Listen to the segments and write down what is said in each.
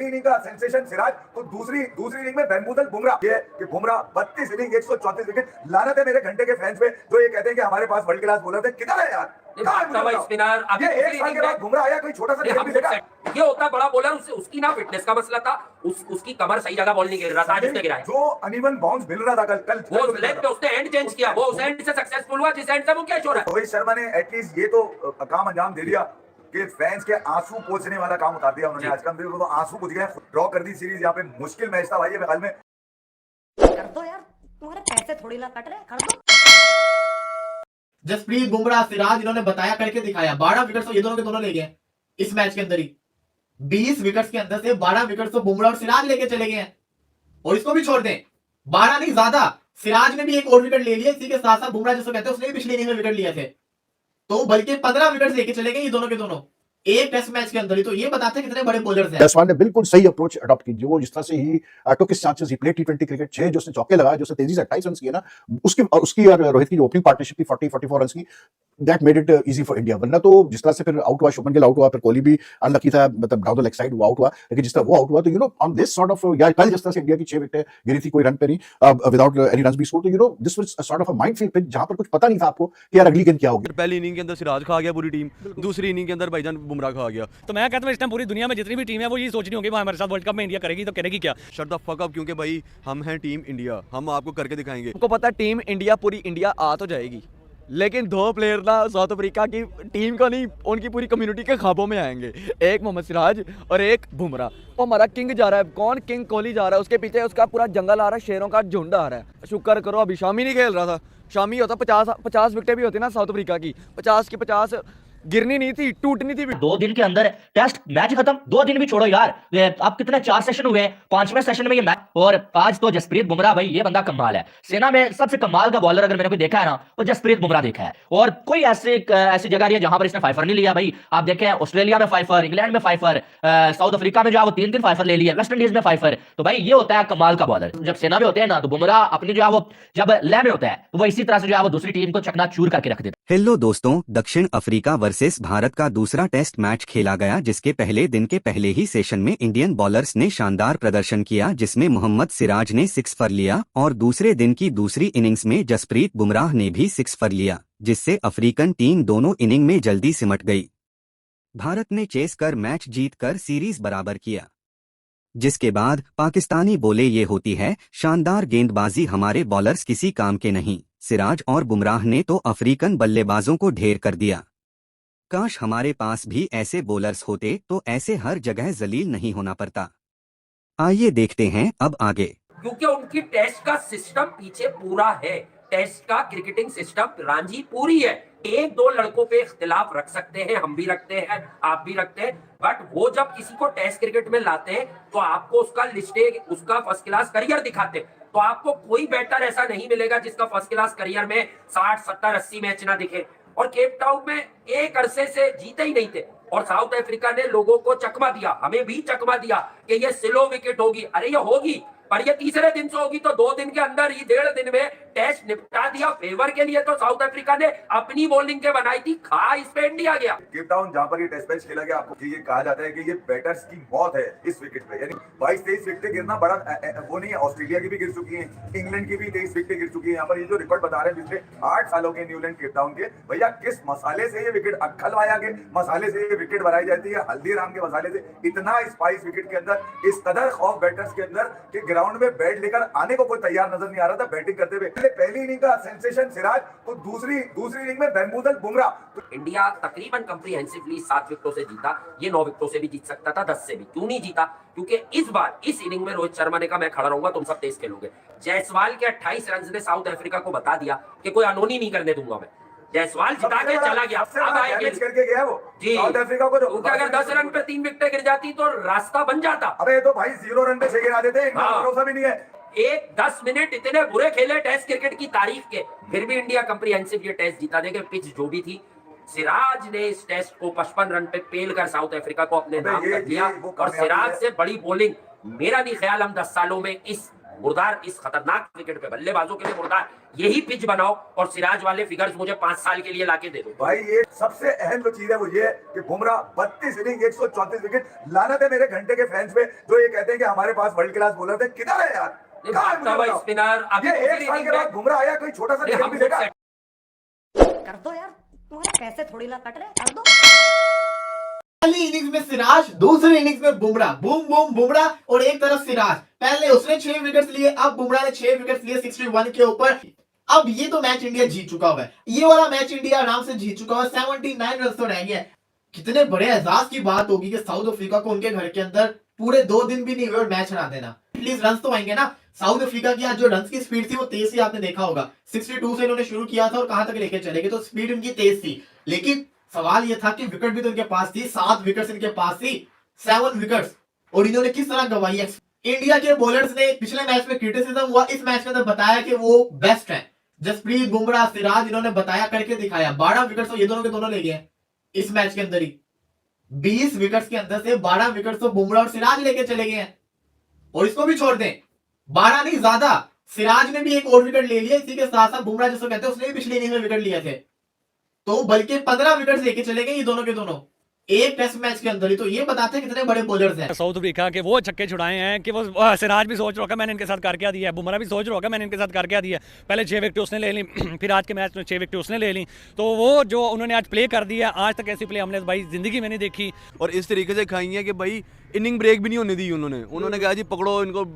पहली इनिंग का सेंसेशन सिराज, तो दूसरी इनिंग में बैम्बूदल बुमराह। ये कि बुमराह 32 इनिंग 134 विकेट। लानत है मेरे घंटे के फैंस पे जो ये कहते हैं कि हमारे पास वर्ल्ड क्लास बॉलर थे। किधर है यार? स्पिनर ये एक साल के बाद बुमराह आया, कोई छोटा सा भी देखा? ये होता बड़ा बॉलर, उसकी ना फिटनेस का मसला था, उसकी कमर सही जगह बॉल नहीं गिर रहा था, आज उसने गिराया। जो अनइवन बाउंस मिल रहा था कल वो लेग पे उसने एंड चेंज किया, वो उस एंड से सक्सेसफुल हुआ जिस एंड से वो कैच हो रहा है। रोहित शर्मा ने एटलीस्ट ये तो काम अंजाम दे दिया कि फैंस के आंसू पोंछने वाला काम उतार दिया उन्होंने। आज का तो आंसू बुझ गए, ड्रॉ कर दी सीरीज। यहाँ पे मुश्किल मैच था भाई, ये हाल में कर दो यार, तुम्हारे पैसे थोड़ी ला कट रहे, कर दो। जसप्रीत बुमराह सिराज इन्होंने बताया, करके दिखाया। 12 विकेट तो ये दोनों के दोनों ले गए इस मैच के अंदर ही। 20 विकेट्स के अंदर से 12 विकेट तो बुमराह और सिराज लेके चले गए हैं। और इसको भी छोड़ दें, 12 नहीं ज्यादा, सिराज ने भी एक और विकेट ले लिया। इसी के साथ साथ बुमराह जिसको कहते हैं उसने भी पिछले इनिंग में विकेट लिए थे, तो बल्कि 15 विकेट लेके चले गए ये दोनों के दोनों एक टेस्ट मैच के अंदर ही। तो ये बताते हैं कितने बड़े बॉलर्स हैं। जायसवाल ने बिल्कुल सही अप्रोच अडॉप्ट की। जो जिस तरह से he took his chances, he played टी20 क्रिकेट। 6 जो उसने चौके लगाए, जो उसने तेजी से 28 रन किए ना, उसकी और रोहित की जो ओपनिंग पार्टनरशिप थी 40-44 रन की, that made it easy for India. वरना तो जिस तरह से फिर आउट हुआ, शुभमन गिल आउट हुआ, फिर कोहली भी अनलकी था, मतलब डाउन द लेग साइड वो आउट हुआ। लेकिन जिस तरह वो आउट हुआ तो ऑन दिस सॉर्ट ऑफ, या कल जिस तरह से इंडिया की 6 विकेट गिरी थी कोई रन पे नहीं, without any runs be scored, तो this was sort of a minefield pitch जहां पर कुछ पता नहीं था आपको कि यार अगली गेंद क्या होगी। पहली इनिंग के अंदर सिराज खा गया पूरी टीम, दूसरी इनिंग के अंदर भाईजान बुमराह खा गया। तो मैं कहता हूं इस टाइम पूरी दुनिया में जितनी भी टीम है वो ये सोच रही होंगी वो हमारे साथ वर्ल्ड कप में इंडिया करेगी तो करेगी क्या। शट द फक अप, क्योंकि भाई हम हैं टीम इंडिया, हम आपको करके दिखाएंगे। आपको पता है टीम इंडिया, पूरी इंडिया आ तो जाएगी, लेकिन 2 प्लेयर ना साउथ अफ्रीका की टीम को नहीं, उनकी पूरी कम्युनिटी के ख्वाबों में आएंगे। एक मोहम्मद सिराज और एक बुमराह। वो हमारा किंग जा रहा है। कौन? किंग कोहली जा रहा है, उसके पीछे उसका पूरा जंगल आ रहा है, शेरों का झुंड आ रहा है। शुक्र करो अभी शामी नहीं खेल रहा था, शामी होता 50 विकेटें भी होती ना साउथ अफ्रीका की, 50 की 50 गिरनी नहीं थी, टूटनी थी। 2 दिन के अंदर टेस्ट मैच खत्म। 2 दिन भी छोड़ो यार, अब कितने 4 सेशन हुए, 5वें सेशन में ये मैच। और आज तो जसप्रीत बुमराह भाई, ये बंदा कमाल है। सेना में सबसे कमाल का बॉलर अगर मैंने कोई देखा है ना, वो जसप्रीत बुमराह देखा है। और कोई ऐसी जगह नहीं है जहां पर इसने फाइफर नहीं लिया भाई। आप देखें ऑस्ट्रेलिया में फाइफर, इंग्लैंड में फाइफर, साउथ अफ्रीका में जो है वो 3 फाइफर ले लिया, वेस्ट इंडीज में फाइफर। तो भाई ये होता है कमाल का बॉलर। जब सेना में होते हैं ना तो बुमराह अपनी जो है वो जब लय में होता है तो वो इसी तरह से जो है वो दूसरी टीम को चकनाचूर करके रख देता है। हेलो दोस्तों, दक्षिण अफ्रीका वर्सेस भारत का दूसरा टेस्ट मैच खेला गया, जिसके पहले दिन के पहले ही सेशन में इंडियन बॉलर्स ने शानदार प्रदर्शन किया, जिसमें मोहम्मद सिराज ने 6 पर लिया और दूसरे दिन की दूसरी इनिंग्स में जसप्रीत बुमराह ने भी 6 पर लिया, जिससे अफ्रीकन टीम दोनों इनिंग में जल्दी सिमट गई। भारत ने चेस कर मैच जीतकर सीरीज बराबर किया, जिसके बाद पाकिस्तानी बोले ये होती है शानदार गेंदबाजी, हमारे बॉलर्स किसी काम के नहीं। सिराज और बुमराह ने तो अफ्रीकन बल्लेबाजों को ढेर कर दिया। काश हमारे पास भी ऐसे बॉलर्स होते तो ऐसे हर जगह जलील नहीं होना पड़ता। आइए देखते हैं अब आगे। क्योंकि उनकी टेस्ट का सिस्टम पीछे पूरा है, टेस्ट का क्रिकेटिंग सिस्टम रांझी पूरी है। 1-2 लड़कों पे इख्तिलाफ रख सकते हैं, हम भी रखते हैं, आप भी रखते हैं, बट वो जब किसी को टेस्ट क्रिकेट में लाते हैं तो आपको उसका लिस्टेड, उसका फर्स्ट क्लास करियर दिखाते हैं। तो आपको कोई बैटर ऐसा नहीं मिलेगा जिसका फर्स्ट क्लास करियर में 60, 70, 80 मैच ना दिखे। और केप टाउन में एक अरसे से जीते ही नहीं थे और साउथ अफ्रीका ने लोगों को चकमा दिया, हमें भी चकमा दिया कि ये स्लो विकेट होगी। अरे ये होगी, पर ये तीसरे दिन से होगी। तो 2 दिन के अंदर ही, 1.5 दिन में टेस्ट निपटा दिया। फेवर के लिए तो साउथ अफ्रीका ने अपनी बॉलिंग के बनाई थी, खा इस पे इंडिया गया। केप टाउन जहां पर ये टेस्ट मैच खेला गया, आपको ये कहा जाता है कि ये बैटर्स की मौत है इस विकेट पे। यानी 22-23 विकेट गिरना बड़ा वो नहीं है। ऑस्ट्रेलिया की भी गिर चुकी है, इंग्लैंड की भी 23 विकेट गिर चुकी है। यहाँ पर ये जो रिकॉर्ड बता रहे हैं पिछले 8 सालों के न्यूजीलैंड केप टाउन के, भैया किस मसाले से ये विकेट, अक्खलवाया के मसाले से ये विकेट बनाई जाती है, हल्दीराम के मसाले से। इतना स्पाइस विकेट के अंदर, इस कदर खौफ बैटर्स के अंदर कि ग्राउंड में बैट लेकर आने को कोई तैयार नजर नहीं आ रहा था बैटिंग करते हुए। पहली इनिंग का सेंसेशन सिराज, तो दूसरी इनिंग में बैम्बूदल बुमराह। तो इंडिया तकरीबन कंप्रीहेंसिवली 7 विकेटों से जीता। ये 9 विकेटों से भी जीत सकता था, 10 से भी। क्यों नहीं जीता? क्योंकि इस बार इस इनिंग में रोहित शर्मा ने कहा मैं खड़ा रहूंगा, तुम सब तेज खेलोगे। जायसवाल के 28 रन ने साउथ अफ्रीका को बता दिया कि कोई अनहोनी नहीं करने दूंगा मैं। जायसवाल जिता के चला गया। अब आएगी करके गया वो जी साउथ अफ्रीका को। तो अगर 10 रन पे 3 विकेटें गिर जाती तो रास्ता बन जाता। अबे तो भाई 0 रन पे 6 गिरा देते, भरोसा भी नहीं है। 10 मिनट इतने बुरे खेले टेस्ट क्रिकेट की तारीख के, फिर भी इंडिया कंप्रीहेंसिव ये टेस्ट जीता। देखे पिच जो भी थी, सिराज ने इस टेस्ट को 55 रन पे पेल कर साउथ अफ्रीका को अपने नाम कर लिया। और सिराज से बड़ी बॉलिंग मेरा नहीं ख्याल हम 10 सालों में इस मुर्दार, इस खतरनाक विकेट पे बल्लेबाजों के लिए मुर्दार यही पिच बनाओ और सिराज वाले फिगर्स मुझे 5 साल के लिए लाके दे दो। भाई ये सबसे अहम जो चीज है वो ये है कि बुमराह 32 इनिंग 134 विकेट। लानत है मेरे घंटे के फैंस पे जो ये कहते हैं कि हमारे पास वर्ल्ड क्लास बॉलर थे। किधर है यार? कहाँ है मुझे बताओ? स्पिनर ये एक साल के बाद बुमराह आया, कोई छोटा सा विकेट भी देखा? कर दो यार, तुम्हारे पैसे थोड़ी ना कट रहे, कर दो। पहली इनिंग्स में सिराज, दूसरी इनिंग्स में बुमराह, बूम बूम बुमराह और एक तरफ सिराज। पहले उसने 6 विकेट्स लिए, अब बुमराह ने 6 विकेट्स लिए 61 के ऊपर। अब ये तो मैच इंडिया जीत चुका हुआ है, ये वाला मैच इंडिया आराम से जीत चुका हुआ है। 79 रन तो रह गया। कितने बड़े एजाज की बात होगी कि साउथ अफ्रीका को उनके घर के अंदर पूरे 2 दिन भी नहीं हुए और मैच हरा देना। एटलीस्ट रन तो आएंगे ना। साउथ अफ्रीका की आज जो रन की स्पीड थी वो तेज थी, आपने देखा होगा। 62 से इन्होंने शुरू किया था और कहां तक लेके चले गए, तो स्पीड उनकी तेज थी। लेकिन सवाल ये था कि विकेट भी तो इनके पास थी, 7 विकेट्स इनके पास थी, 7 विकेट्स, और इन्होंने किस तरह गवाई है। इंडिया के बॉलर्स ने पिछले मैच में क्रिटिसिज्म हुआ, इस मैच में तो बताया कि वो बेस्ट है। जसप्रीत बुमराह, सिराज, इन्होंने बताया, करके दिखाया। 12 विकेट्स तो ये दोनों के दोनों ले गए इस मैच के अंदर ही। 20 विकेट्स के अंदर से 12 विकेट्स तो बुमराह और सिराज लेके चले गए हैं। और इसको भी छोड़ दें, 12 नहीं ज्यादा, सिराज ने भी एक और विकेट ले लिया। इसी के साथ साथ बुमराह जिसको कहते हैं उसने भी पिछले इनिंग में विकेट लिए थे, तो बल्कि 15 विकेट्स लेके चले गए ये दोनों के दोनों एक टेस्ट मैच के अंदर ही। तो ये बताते हैं कितने बड़े बॉलर्स हैं। साउथ अफ्रीका के वो छक्के छुड़ाए हैं कि वो सिराज भी सोच रहा होगा मैंने इनके साथ कर क्या दिया है, बुमराह भी सोच रहा होगा मैंने इनके साथ कर क्या दिया है। पहले 6 विकेट उसने ले ली, फिर आज के मैच में 6 विकेट उसने ले ली। तो वो जो उन्होंने आज प्ले कर दिया, आज तक ऐसी प्ले हमने भाई जिंदगी में नहीं देखी। और इस तरीके से खाई है कि भाई इनिंग ब्रेक भी नहीं होने दी उन्होंने कहा जी पकड़ो इनको,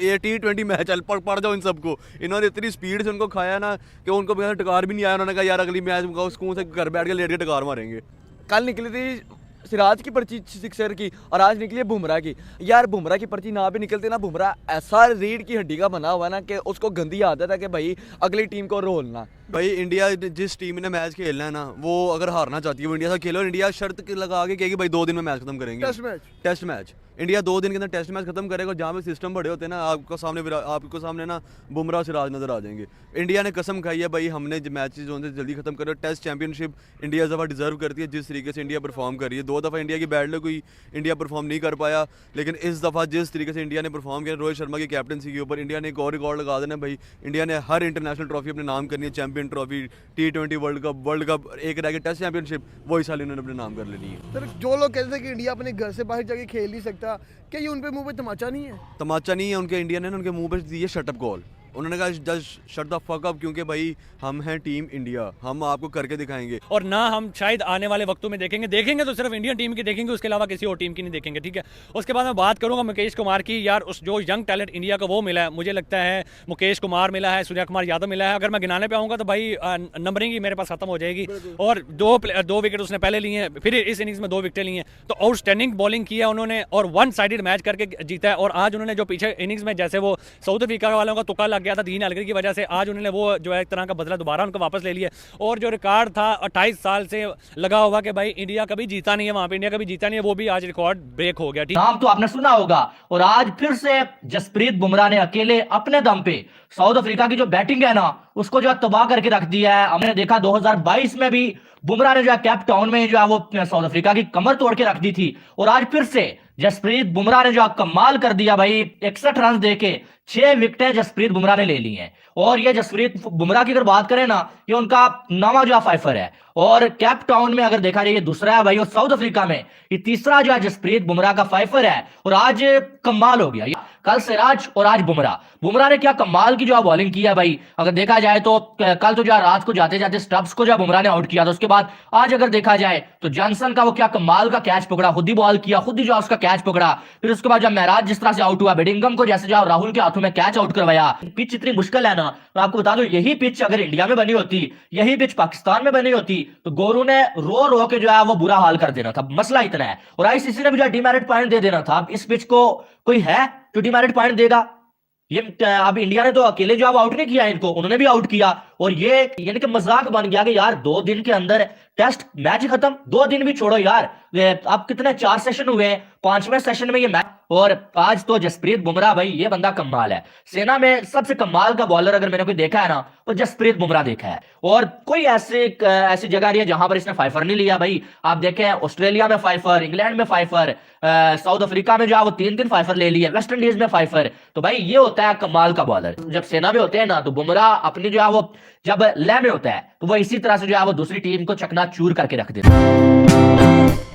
ये T20 मैच चल पड़ जाओ इन सबको। इन्होंने इतनी स्पीड से उनको खाया ना कि उनको टकार भी नहीं आया। उन्होंने कहा यार अगली मैच में सुकून से घर बैठ के लेट के टकार मारेंगे। कल निकली थी सिराज की पर्ची 6 की और आज निकली है बुमराह की। यार बुमराह की पर्ची ना भी निकलती ना, बुमराह ऐसा रीढ़ की हड्डी का बना हुआ ना कि उसको गंदी आदत है कि भाई अगली टीम को रोलना। भाई इंडिया जिस टीम ने मैच खेलना है ना, वो अगर हारना चाहती है वो इंडिया से खेलो। इंडिया शर्त लगा के कहेगी भाई 2 दिन में मैच खत्म करेंगे। टेस्ट मैच इंडिया 2 दिन के अंदर टेस्ट मैच खत्म करेगा। जहाँ पे सिस्टम बड़े होते हैं ना, आपको सामने ना बुमराह सिराज नजर आ जाएंगे। इंडिया ने कसम खाई है भाई हमने मैचेस जो है जल्दी खत्म करो। टेस्ट चैंपियनशिप इंडिया इस दफ़ा डिजर्व करती है जिस तरीके से इंडिया परफॉर्म कर रही है। 2 दफ़ा इंडिया की बैड लक हुई, इंडिया परफॉर्म नहीं कर पाया, लेकिन इस दफ़ा जिस तरीके से इंडिया ने परफॉर्म किया रोहित शर्मा की कैप्टनसी के ऊपर, इंडिया ने एक और रिकॉर्ड लगा देना भाई। इंडिया ने हर इंटरनेशनल ट्रॉफी अपने नाम करनी है, champion trophy, T20 world cup, एक रह गया टेस्ट चैंपियनशिप, वो इस साल इन्होंने अपने नाम कर लेनी है। सर जो लोग कहते हैं कि इंडिया अपने घर से बाहर जाके खेल नहीं सकता, क्या ये उन पे मुंह पे तमाचा नहीं है? तमाचा नहीं है उनके, इंडिया ने उनके मुंह पे दी है शट अप कॉल। उन्होंने कहा just shut the fuck up, क्योंकि भाई हम हैं टीम इंडिया, हम आपको करके दिखाएंगे। और ना हम शायद आने वाले वक्तों में देखेंगे तो सिर्फ इंडियन टीम की देखेंगे, उसके अलावा किसी और टीम की नहीं देखेंगे, ठीक है। उसके बाद मैं बात करूंगा मुकेश कुमार की। यार उस जो यंग टैलेंट इंडिया का वो मिला है, मुझे लगता है मुकेश कुमार मिला है, सूर्या कुमार यादव मिला है। अगर मैं गिनाने पे आऊँगा तो भाई नंबरिंग ही मेरे पास खत्म हो जाएगी। और 2 विकेट उसने पहले लिए हैं, फिर इस इनिंग्स में 2 विकेट लिए हैं, तो आउटस्टैंडिंग बॉलिंग की है उन्होंने और 1 साइडेड मैच करके जीता है। और आज उन्होंने जो पीछे इनिंग्स में जैसे वो साउथ अफ्रीका वालों का तुक्का लग गया था दीन अलगरी की वजह से, आज उन्होंने वो जो है एक तरह का बदला दोबारा उनको वापस ले लिया। और जो रिकॉर्ड था 28 साल से लगा हुआ कि भाई इंडिया कभी जीता नहीं है, वहां पे इंडिया कभी जीता नहीं है, वो भी आज रिकॉर्ड ब्रेक हो गया। नाम तो आपने सुना होगा। और आज फिर से जसप्रीत बुमराह ने अकेले अपने दम पे साउथ अफ्रीका की जो बैटिंग है ना उसको जो है तबाह करके रख दिया है। हमने देखा 2022 में भी बुमराह ने जो है कैप टाउन में जो है वो साउथ अफ्रीका की कमर तोड़ के रख दी थी। और आज फिर से जसप्रीत बुमराह ने जो कमाल कर दिया भाई, 61 रन देके 6 विकेटें जसप्रीत बुमराह ने ले ली हैं। और ये जसप्रीत बुमराह की अगर बात करें ना, ये उनका 9वां जो है फाइफर है। और कैप टाउन में अगर देखा जाए ये दूसरा है भाई, और साउथ अफ्रीका में ये तीसरा जो है जसप्रीत बुमराह का फाइफर है। और आज कमाल हो गया, कल सिराज और आज बुमराह ने क्या कमाल की जो है बॉलिंग की है भाई। अगर देखा जाए तो कल तो जो है रात को जाते जाते स्टब्स को जो बुमराह ने आउट किया था, उसके बाद आज अगर देखा जाए तो जॉनसन का वो क्या कमाल का कैच पकड़ा, खुद ही बॉल किया, खुद ही जो उसका कैच पकड़ा। फिर उसके बाद जब महराज जिस तरह से आउट हुआ, बेडिंगम को जैसे जो राहुल के हाथों में कैच आउट करवाया। पिच इतनी मुश्किल है ना, मैं आपको बता दूं यही पिच अगर इंडिया में बनी होती, यही पिच पाकिस्तान में बनी होती तो गोरू ने रो के जो है वो बुरा हाल कर देना था। मसला इतना है। और आईसीसी ने भी जो डिमेरिट पॉइंट दे देना था। अब इस पिच को कोई है जो डिमेरिट पॉइंट देगा? ये अब इंडिया ने तो अकेले जो आउट नहीं किया इनको, उन्होंने भी आउट किया। और ये यानी कि मजाक बन गया कि यार 2 दिन के अंदर टेस्ट मैच खत्म, 2 दिन भी छोड़ो यार, अब कितने 4 सेशन हुए, 5वें सेशन में ये मैच, और आज तो जसप्रीत बुमराह भाई ये बंदा कमाल है। सेना में सबसे कमाल का बॉलर अगर मैंने कोई देखा है ना तो जसप्रीत बुमराह देखा है, और कोई ऐसी जगह नहीं है जहां पर इसने फाइफर नहीं लिया भाई। आप देखें ऑस्ट्रेलिया में फाइफर, इंग्लैंड में फाइफर, साउथ अफ्रीका में जो है वो 3 फाइफर ले लिए, वेस्ट इंडीज में फाइफर। तो भाई ये होता है कमाल का बॉलर। जब सेना में होते हैं ना तो बुमराह अपनी जो है वो जब लय में होता है तो वो इसी तरह से जो है वो दूसरी टीम को चकनाचूर करके रख देता है।